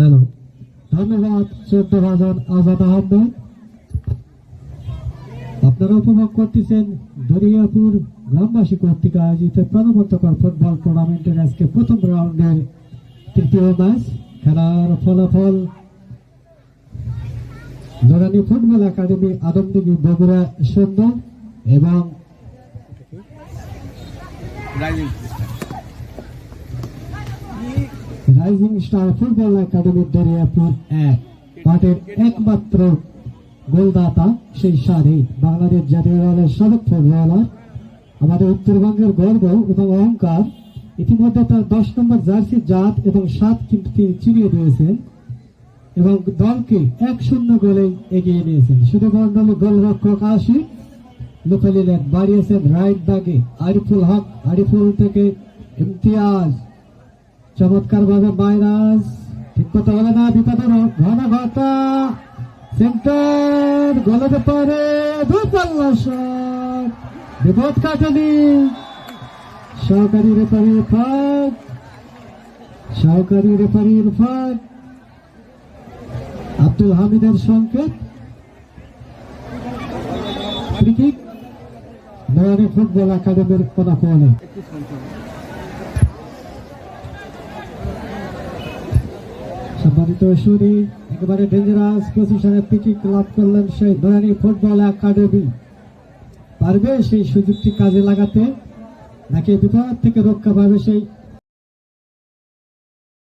Hello, ধন্যবাদ 14 ভাজন আজাদ আহমেদ। আপনারা উপভোগ করতেছেন দরিয়াপুর গ্রামবাসী কর্তৃক আয়োজিত প্রাণবন্তকর ফুটবল টুর্নামেন্টের আজকে প্রথম রাউন্ডের তৃতীয় ম্যাচ। খেলার ফলাফল জোরানি ফুটবল একাডেমি আদমদিঘি বগুড়া 0 এবং rising star football academy Dariapur 1। মাঠের একমাত্র গোলদাতা সেই শাহিদ, বাংলাদেশ জাতীয় দলের সাবেক ফুটবলার, আমাদের উত্তরবঙ্গের গর্ব এবং অহংকার। ইতিমধ্যে তার 10 নম্বর জার্সি জাত এবং 7 কিন্তু তিনি চিনিয়ে দিয়েছেন এবং দলকে 1-0 গোলে এগিয়ে নিয়েছেন। শুধু মন্ডলী গোলরক্ষক আশিক লুফালিলেন, বাড়িয়েছেন রাইট ব্যাগে আরিফুল হক, আরিফুল থেকে ইমতিয়াজ, চমৎকার ভাবে মাইনাস, ঠিক কথা বলে না, বিপদের ঘন ঘটা সেন্টার গোলের পরে দুপাল্লা শট, বিপদ কাটেনি। সহকারী রেফারি ইরফান আব্দুল হামিদের সংকেত। ফ্রি কিক নয়ানী ফুটবল একাডেমির কোনাকুয়ালে। সম্মানিত সুরি, একেবারে ডেঞ্জারাস পজিশনে ফ্রি কিক লাভ করলেন সেই নয়ানী ফুটবল একাডেমি। পারবে সেই সুযোগটি কাজে লাগাতে নাকি বিপদ থেকে রক্ষা পাবে সেই